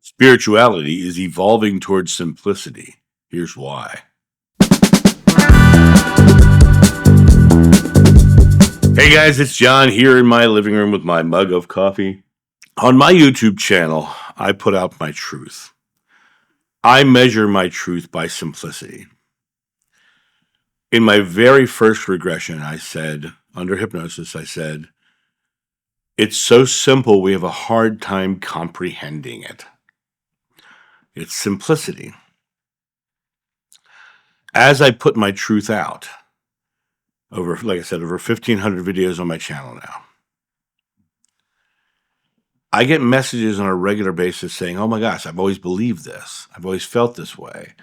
Spirituality is evolving towards simplicity. Here's why. Hey guys, it's John here in my living room with my mug of coffee. On my YouTube channel, I put out my truth. I measure my truth by simplicity. In my very first regression, I said, under hypnosis, I said, it's so simple we have a hard time comprehending it. It's simplicity. As I put my truth out, over 1,500 videos on my channel now, I get messages on a regular basis saying, oh my gosh, I've always believed this. I've always felt this way.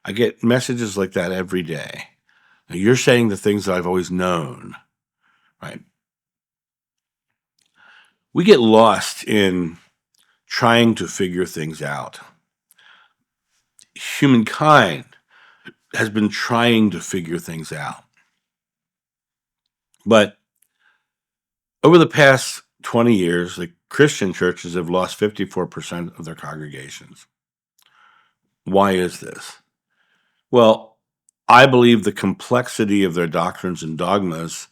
I get messages like that every day. Now, you're saying the things that I've always known, right? We get lost in trying to figure things out. Humankind has been trying to figure things out. But over the past 20 years, the Christian churches have lost 54% of their congregations. Why is this? Well, I believe the complexity of their doctrines and dogmas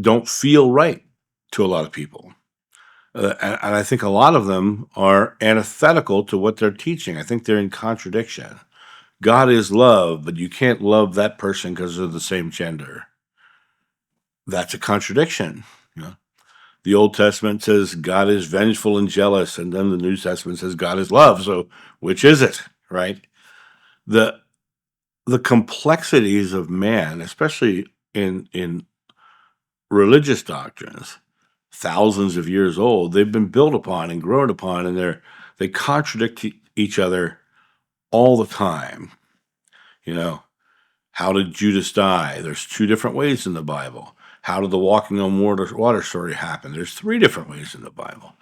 don't feel right to a lot of people. And I think a lot of them are antithetical to what they're teaching. I think they're in contradiction. God is love, but you can't love that person because they're the same gender. That's a contradiction. You know? The Old Testament says God is vengeful and jealous, and then the New Testament says God is love. So which is it, right? The complexities of man, especially in religious doctrines, thousands of years old, they've been built upon and grown upon, and they contradict each other all the time. You know, how did Judas die? There's two different ways in the Bible. How did the walking on water story happen? There's three different ways in the Bible.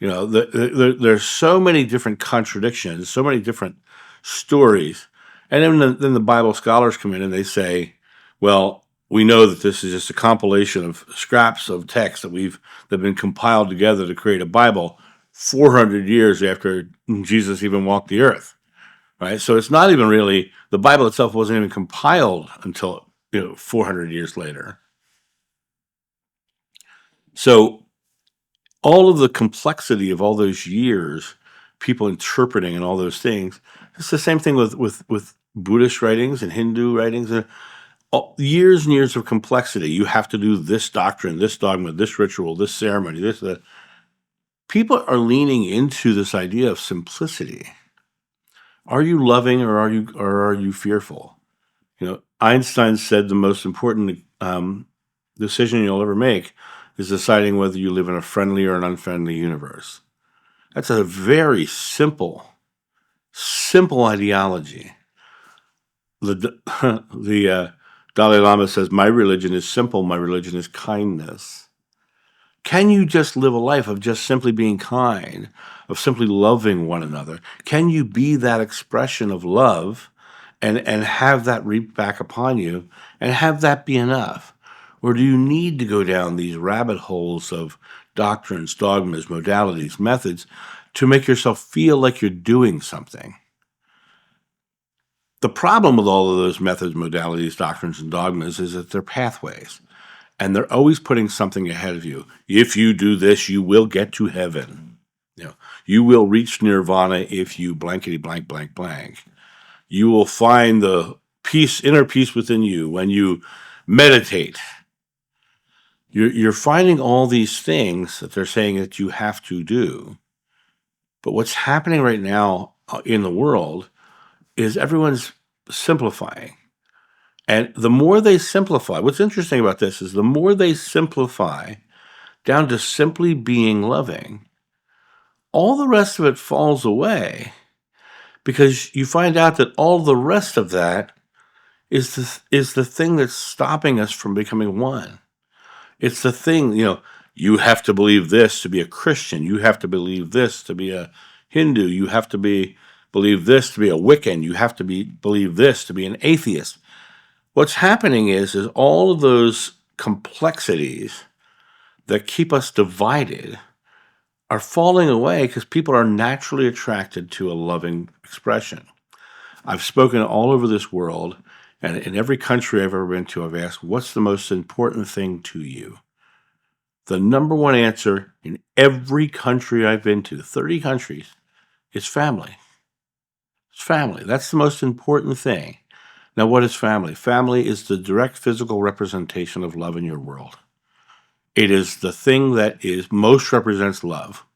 You know, there's so many different contradictions, so many different stories. And then the Bible scholars come in and they say, well, we know that this is just a compilation of scraps of text that have been compiled together to create a Bible 400 years after Jesus even walked the earth, right? So it's not even really, the Bible itself wasn't even compiled until 400 years later. So all of the complexity of all those years, people interpreting and all those things, it's the same thing with Buddhist writings and Hindu writings. Years and years of complexity. You have to do this doctrine, this dogma, this ritual, this ceremony, this, that. People are leaning into this idea of simplicity. Are you loving or are you fearful? Einstein said the most important decision you'll ever make is deciding whether you live in a friendly or an unfriendly universe. That's a very simple ideology. The Dalai Lama says, my religion is simple, my religion is kindness. Can you just live a life of just simply being kind, of simply loving one another? Can you be that expression of love and have that reap back upon you and have that be enough? Or do you need to go down these rabbit holes of doctrines, dogmas, modalities, methods to make yourself feel like you're doing something? The problem with all of those methods, modalities, doctrines, and dogmas is that they're pathways. And they're always putting something ahead of you. If you do this, you will get to heaven. You will reach nirvana if you blankety blank, blank, blank. You will find the inner peace within you when you meditate. You're finding all these things that they're saying that you have to do. But what's happening right now in the world is everyone's simplifying. And the more they simplify, what's interesting about this is the more they simplify down to simply being loving, all the rest of it falls away because you find out that all the rest of that is the thing that's stopping us from becoming one. It's the thing, you have to believe this to be a Christian. You have to believe this to be a Hindu. You have to believe this to be a Wiccan. You have to believe this to be an atheist. What's happening is all of those complexities that keep us divided are falling away because people are naturally attracted to a loving expression. I've spoken all over this world, and in every country I've ever been to, I've asked, what's the most important thing to you? The number one answer in every country I've been to, 30 countries, is family. It's family. That's the most important thing. Now, what is family? Family is the direct physical representation of love in your world. It is the thing that most represents love.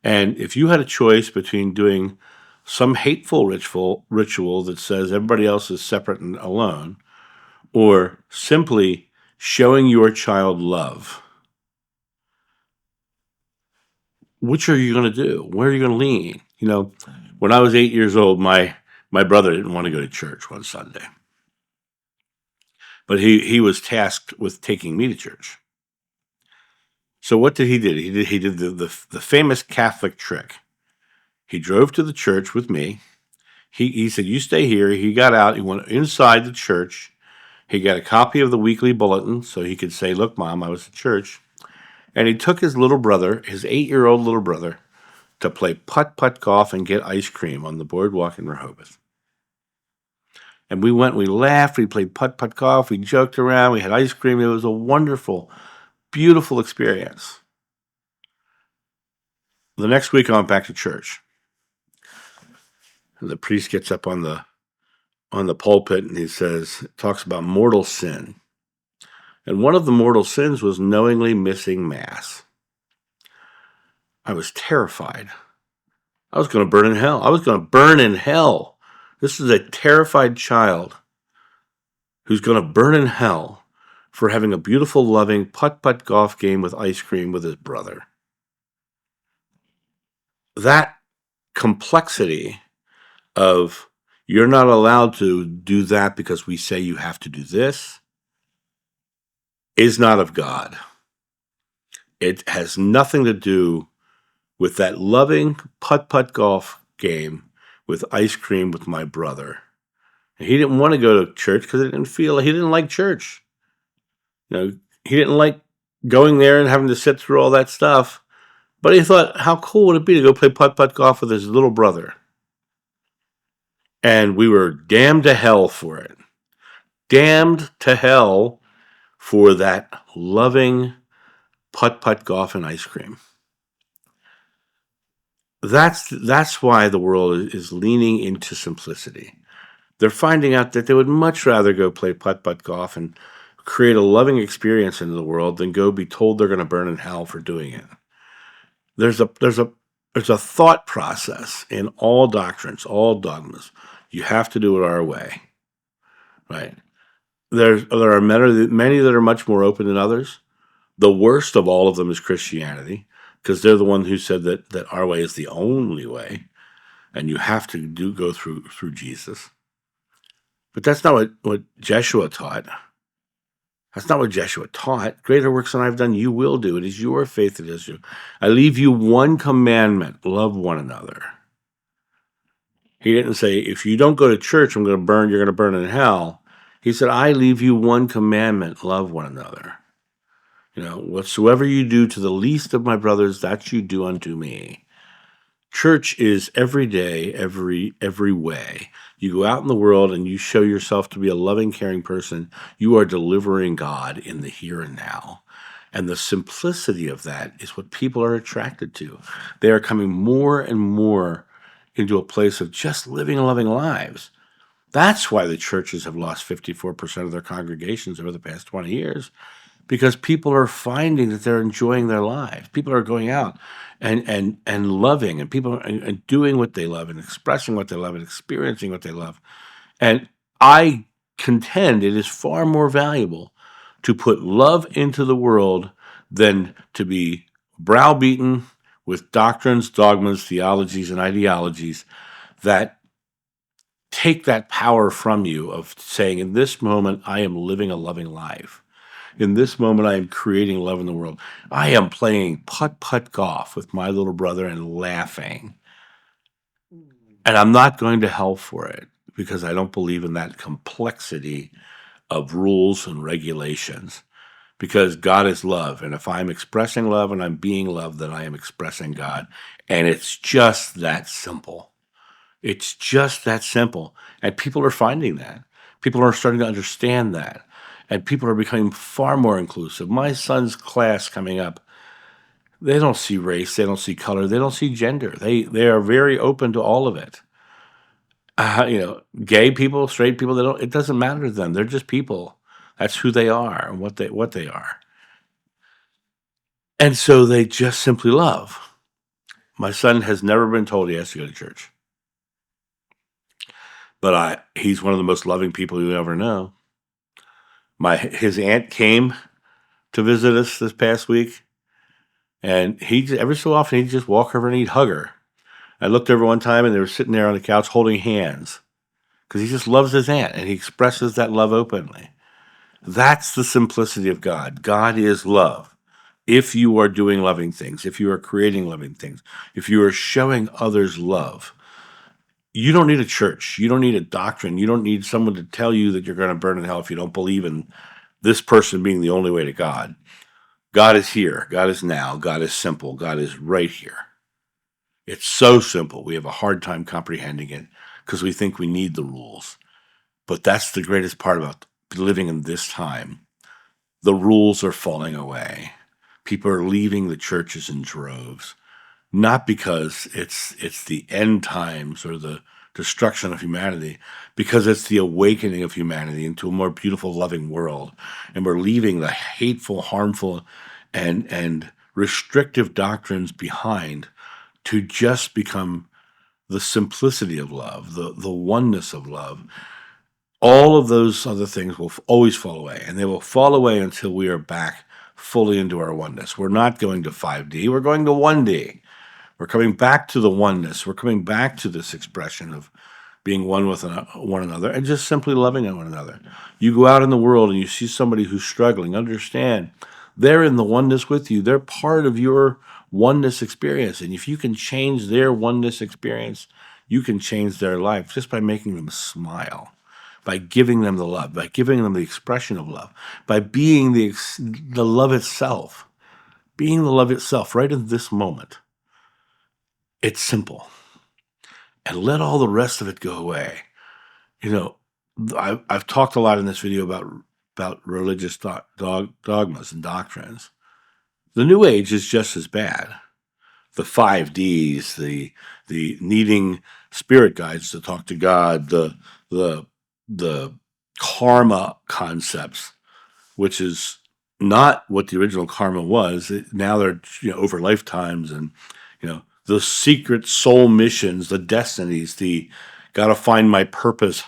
And if you had a choice between doing some hateful ritual that says everybody else is separate and alone, or simply showing your child love, which are you going to do? Where are you going to lean? When I was 8 years old, my brother didn't want to go to church one Sunday, but he was tasked with taking me to church. So what did he do? He did the famous Catholic trick. He drove to the church with me. He said, "You stay here." He got out. He went inside the church. He got a copy of the weekly bulletin so he could say, "Look, Mom, I was at church." And he took his little brother, his 8-year-old little brother, to play putt-putt golf and get ice cream on the boardwalk in Rehoboth. And we went, we laughed, we played putt-putt golf, we joked around, we had ice cream. It was a wonderful, beautiful experience. The next week I went back to church. And the priest gets up on the pulpit and he talks about mortal sin. And one of the mortal sins was knowingly missing Mass. I was terrified. I was going to burn in hell. I was going to burn in hell. This is a terrified child who's going to burn in hell for having a beautiful, loving putt-putt golf game with ice cream with his brother. That complexity of you're not allowed to do that because we say you have to do this is not of God. It has nothing to do with that loving putt-putt golf game with ice cream with my brother. And he didn't want to go to church because he didn't like church. He didn't like going there and having to sit through all that stuff. But he thought, how cool would it be to go play putt-putt golf with his little brother? And we were damned to hell for it. Damned to hell for that loving putt-putt golf and ice cream. That's why the world is leaning into simplicity. They're finding out that they would much rather go play putt-putt golf and create a loving experience into the world than go be told they're going to burn in hell for doing it. There's a thought process in all doctrines, all dogmas. You have to do it our way, right? There are many that are much more open than others. The worst of all of them is Christianity, because they're the one who said that our way is the only way, and you have to go through Jesus. But that's not what Jeshua taught. That's not what Jeshua taught. Greater works than I've done, you will do. It is your faith that is you. I leave you one commandment: love one another. He didn't say, if you don't go to church, you're going to burn in hell. He said, I leave you one commandment: love one another. Whatsoever you do to the least of my brothers, that you do unto me. Church is every day, every way. You go out in the world and you show yourself to be a loving, caring person. You are delivering God in the here and now. And the simplicity of that is what people are attracted to. They are coming more and more into a place of just living loving lives. That's why the churches have lost 54% of their congregations over the past 20 years. Because people are finding that they're enjoying their lives. People are going out and loving, and people are doing what they love and expressing what they love and experiencing what they love. And I contend it is far more valuable to put love into the world than to be browbeaten with doctrines, dogmas, theologies, and ideologies that take that power from you of saying, in this moment, I am living a loving life. In this moment, I am creating love in the world. I am playing putt-putt golf with my little brother and laughing. And I'm not going to hell for it because I don't believe in that complexity of rules and regulations. because God is love. And if I'm expressing love and I'm being love, then I am expressing God. And it's just that simple. It's just that simple. And people are finding that. People are starting to understand that. And people are becoming far more inclusive. My son's class coming up, they don't see race, they don't see color, they don't see gender. They are very open to all of it. Gay people, straight people, they don't. It doesn't matter to them. They're just people. That's who they are and what they are. And so they just simply love. My son has never been told he has to go to church, but he's one of the most loving people you ever know. His aunt came to visit us this past week, and every so often he'd just walk over and he'd hug her. I looked over one time and they were sitting there on the couch holding hands because he just loves his aunt and he expresses that love openly. That's the simplicity of God. God is love. If you are doing loving things, if you are creating loving things, if you are showing others love, you don't need a church. You don't need a doctrine. You don't need someone to tell you that you're going to burn in hell if you don't believe in this person being the only way to God. God is here. God is now. God is simple. God is right here. It's so simple. We have a hard time comprehending it because we think we need the rules. But that's the greatest part about living in this time. The rules are falling away. People are leaving the churches in droves, not because it's the end times or the destruction of humanity, because it's the awakening of humanity into a more beautiful, loving world. And we're leaving the hateful, harmful, and restrictive doctrines behind to just become the simplicity of love, the oneness of love. All of those other things will always fall away, and they will fall away until we are back fully into our oneness. We're not going to 5D, we're going to 1D. We're coming back to the oneness. We're coming back to this expression of being one with one another and just simply loving one another. You go out in the world and you see somebody who's struggling, understand they're in the oneness with you. They're part of your oneness experience. And if you can change their oneness experience, you can change their life just by making them smile, by giving them the love, by giving them the expression of love, by being the love itself, being the love itself right in this moment. It's simple. And let all the rest of it go away. I've talked a lot in this video about religious dogmas and doctrines. The New Age is just as bad. The 5Ds, the needing spirit guides to talk to God, the karma concepts, which is not what the original karma was. Now they're over lifetimes, and the secret soul missions, the destinies, the gotta find my purpose.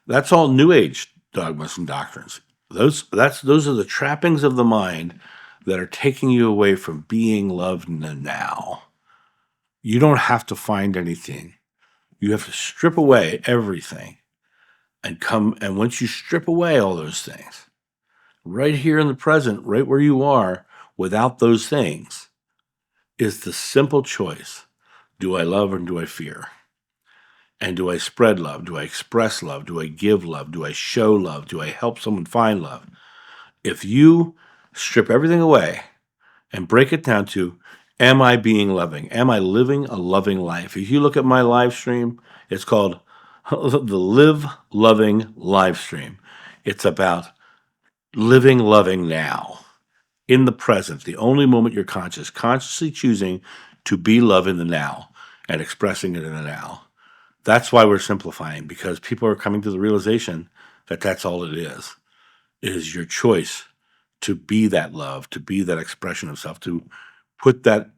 That's all New Age dogmas and doctrines. Those are the trappings of the mind that are taking you away from being loved in the now. You don't have to find anything. You have to strip away everything and once you strip away all those things, right here in the present, right where you are, without those things, is the simple choice. Do I love or do I fear? And do I spread love? Do I express love? Do I give love? Do I show love? Do I help someone find love? If you strip everything away and break it down to, am I being loving? Am I living a loving life? If you look at my live stream, it's called the Live Loving live stream. It's about living loving now, in the present, the only moment you're consciously choosing to be love in the now and expressing it in the now. That's why we're simplifying, because people are coming to the realization that that's all it is your choice to be that love, to be that expression of self, to put that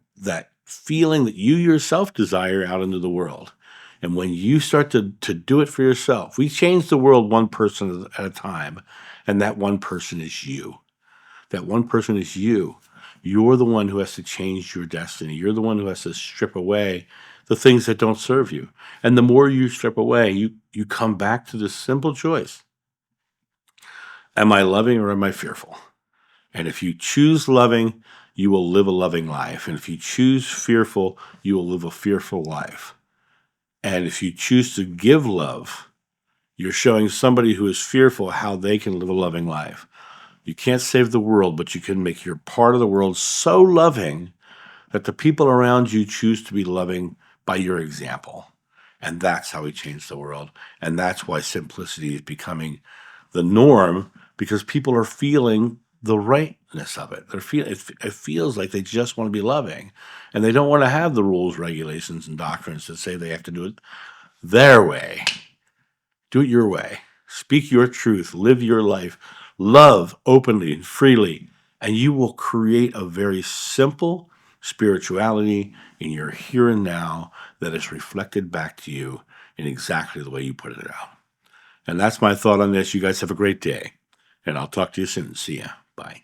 feeling that you yourself desire out into the world. And when you start to do it for yourself, we change the world one person at a time, and that one person is you. That one person is you. You're the one who has to change your destiny. You're the one who has to strip away the things that don't serve you. And the more you strip away, you come back to this simple choice. Am I loving or am I fearful? And if you choose loving, you will live a loving life. And if you choose fearful, you will live a fearful life. And if you choose to give love, you're showing somebody who is fearful how they can live a loving life. You can't save the world, but you can make your part of the world so loving that the people around you choose to be loving by your example. And that's how we change the world. And that's why simplicity is becoming the norm, because people are feeling the rightness of it. It feels like they just want to be loving, and they don't want to have the rules, regulations, and doctrines that say they have to do it their way. Do it your way. Speak your truth. Live your life. Love openly and freely, and you will create a very simple spirituality in your here and now that is reflected back to you in exactly the way you put it out. And that's my thought on this. You guys have a great day, and I'll talk to you soon. See ya. Bye.